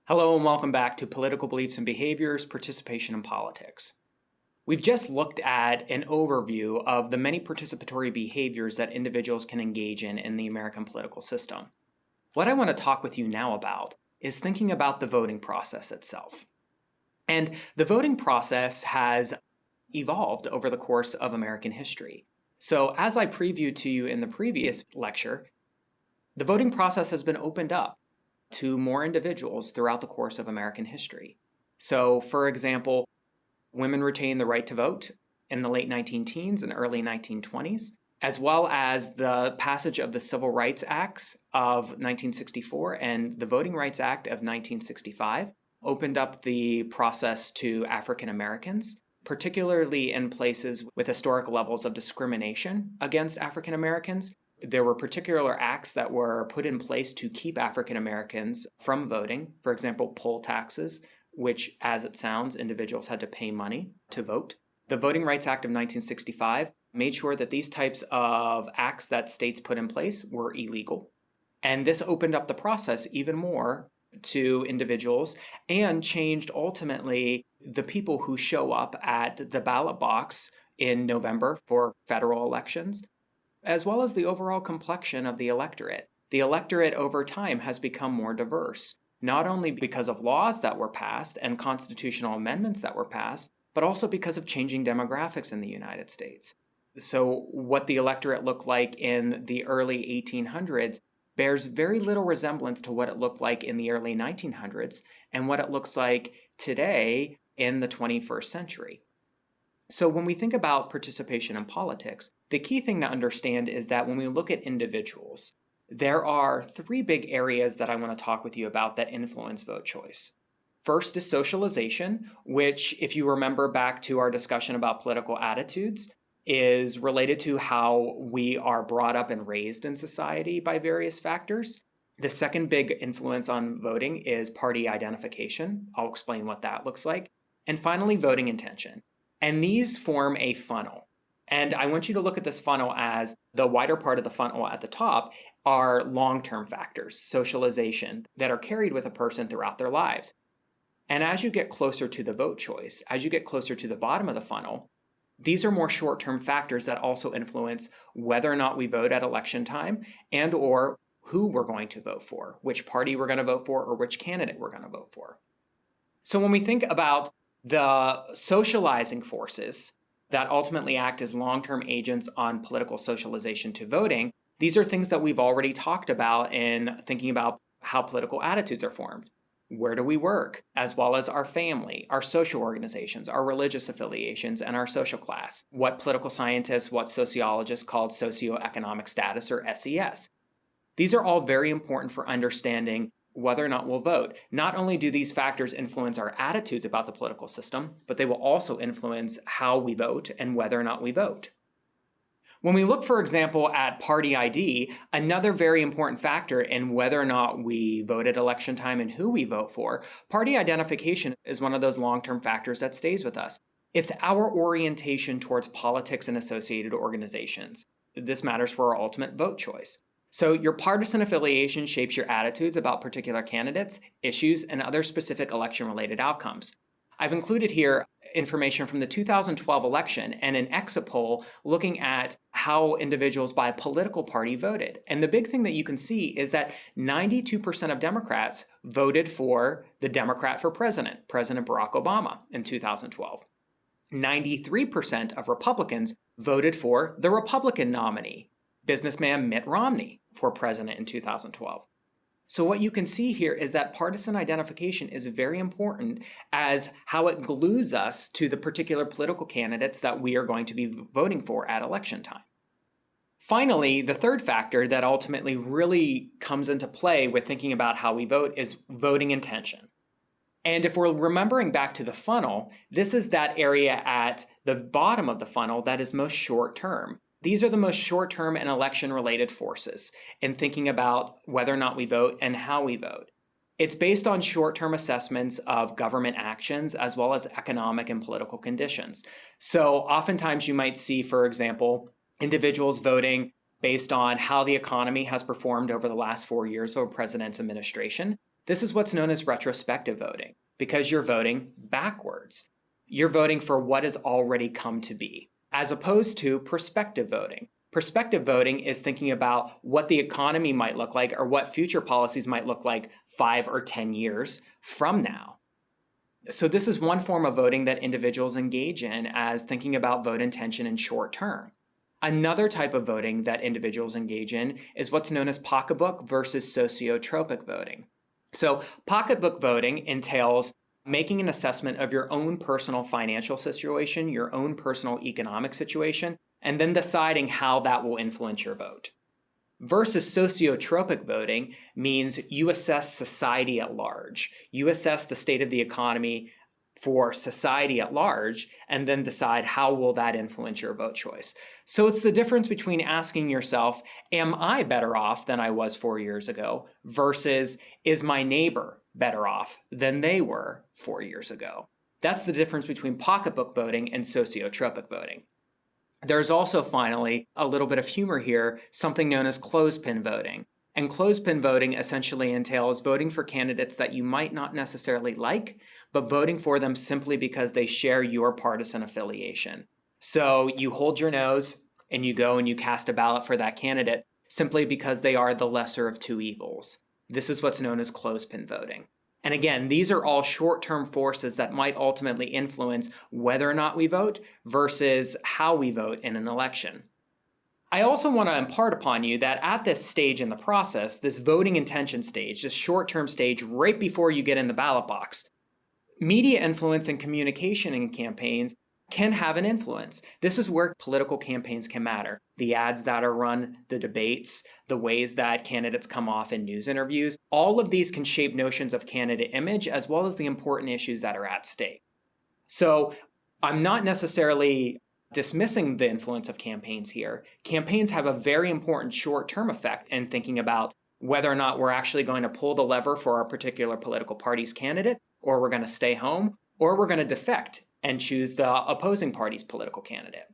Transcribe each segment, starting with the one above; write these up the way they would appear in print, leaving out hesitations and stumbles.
Hello and welcome back to Political Beliefs and Behaviors, Participation in Politics. We've just looked at an overview of the many participatory behaviors that individuals can engage in the American political system. What I want to talk with you now about is thinking about the voting process itself. And the voting process has evolved over the course of American history. So as I previewed to you in the previous lecture, the voting process has been opened up to more individuals throughout the course of American history. So, for example, women retained the right to vote in the late 19-teens and early 1920s, as well as the passage of the Civil Rights Acts of 1964 and the Voting Rights Act of 1965 opened up the process to African Americans, particularly in places with historic levels of discrimination against African Americans. There were particular acts that were put in place to keep African Americans from voting. For example, poll taxes, which, as it sounds, individuals had to pay money to vote. The Voting Rights Act of 1965 made sure that these types of acts that states put in place were illegal. And this opened up the process even more to individuals and changed ultimately the people who show up at the ballot box in November for federal elections, as well as the overall complexion of the electorate. The electorate over time has become more diverse, not only because of laws that were passed and constitutional amendments that were passed, but also because of changing demographics in the United States. So what the electorate looked like in the early 1800s bears very little resemblance to what it looked like in the early 1900s and what it looks like today in the 21st century. So when we think about participation in politics, the key thing to understand is that when we look at individuals, there are three big areas that I want to talk with you about that influence vote choice. First is socialization, which, if you remember back to our discussion about political attitudes, is related to how we are brought up and raised in society by various factors. The second big influence on voting is party identification. I'll explain what that looks like. And finally, voting intention. And these form a funnel. And I want you to look at this funnel as the wider part of the funnel at the top are long-term factors, socialization, that are carried with a person throughout their lives. And as you get closer to the vote choice, as you get closer to the bottom of the funnel, these are more short-term factors that also influence whether or not we vote at election time and or who we're going to vote for, which party we're going to vote for, or which candidate we're going to vote for. So when we think about the socializing forces that ultimately act as long-term agents on political socialization to voting, these are things that we've already talked about in thinking about how political attitudes are formed. Where do we work? As well as our family, our social organizations, our religious affiliations, and our social class. What political scientists, what sociologists called socioeconomic status, or SES. These are all very important for understanding whether or not we'll vote. Not only do these factors influence our attitudes about the political system, but they will also influence how we vote and whether or not we vote. When we look, for example, at party ID, another very important factor in whether or not we vote at election time and who we vote for, party identification is one of those long-term factors that stays with us. It's our orientation towards politics and associated organizations. This matters for our ultimate vote choice. So your partisan affiliation shapes your attitudes about particular candidates, issues, and other specific election-related outcomes. I've included here information from the 2012 election and an exit poll looking at how individuals by a political party voted. And the big thing that you can see is that 92% of Democrats voted for the Democrat for president, President Barack Obama, in 2012. 93% of Republicans voted for the Republican nominee, businessman Mitt Romney, for president in 2012. So what you can see here is that partisan identification is very important as how it glues us to the particular political candidates that we are going to be voting for at election time. Finally, the third factor that ultimately really comes into play with thinking about how we vote is voting intention. And if we're remembering back to the funnel, this is that area at the bottom of the funnel that is most short-term. These are the most short-term and election-related forces in thinking about whether or not we vote and how we vote. It's based on short-term assessments of government actions as well as economic and political conditions. So oftentimes you might see, for example, individuals voting based on how the economy has performed over the last 4 years of a president's administration. This is what's known as retrospective voting, because you're voting backwards. You're voting for what has already come to be, as opposed to prospective voting. Prospective voting is thinking about what the economy might look like or what future policies might look like 5 or 10 years from now. So this is one form of voting that individuals engage in as thinking about vote intention in short term. Another type of voting that individuals engage in is what's known as pocketbook versus sociotropic voting. So pocketbook voting entails making an assessment of your own personal financial situation, your own personal economic situation, and then deciding how that will influence your vote. Versus sociotropic voting means you assess society at large. You assess the state of the economy for society at large and then decide how will that influence your vote choice. So it's the difference between asking yourself, am I better off than I was 4 years ago versus is my neighbor better off than they were 4 years ago? That's the difference between pocketbook voting and sociotropic voting. There's also, finally, a little bit of humor here, something known as clothespin voting. And clothespin voting essentially entails voting for candidates that you might not necessarily like, but voting for them simply because they share your partisan affiliation. So you hold your nose and you go and you cast a ballot for that candidate simply because they are the lesser of two evils. This is what's known as clothespin voting. And again, these are all short-term forces that might ultimately influence whether or not we vote versus how we vote in an election. I also want to impart upon you that at this stage in the process, this voting intention stage, this short-term stage right before you get in the ballot box, media influence and communication in campaigns can have an influence. This is where political campaigns can matter. The ads that are run, the debates, the ways that candidates come off in news interviews, all of these can shape notions of candidate image as well as the important issues that are at stake. So I'm not necessarily dismissing the influence of campaigns here. Campaigns have a very important short-term effect in thinking about whether or not we're actually going to pull the lever for our particular political party's candidate, or we're going to stay home, or we're going to defect and choose the opposing party's political candidate.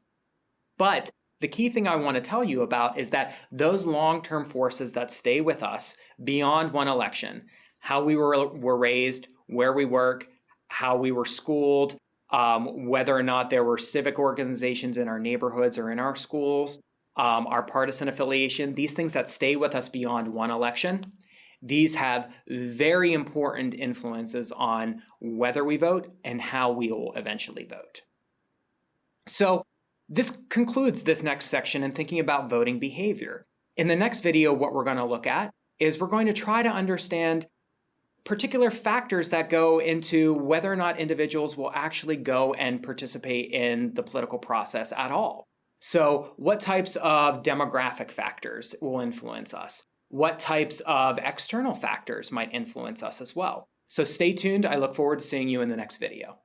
But the key thing I want to tell you about is that those long-term forces that stay with us beyond one election, how we were raised, where we work, how we were schooled, whether or not there were civic organizations in our neighborhoods or in our schools, our partisan affiliation, these things that stay with us beyond one election, these have very important influences on whether we vote and how we will eventually vote. So this concludes this next section in thinking about voting behavior. In the next video, what we're going to look at is we're going to try to understand particular factors that go into whether or not individuals will actually go and participate in the political process at all. So what types of demographic factors will influence us? What types of external factors might influence us as well? So stay tuned. I look forward to seeing you in the next video.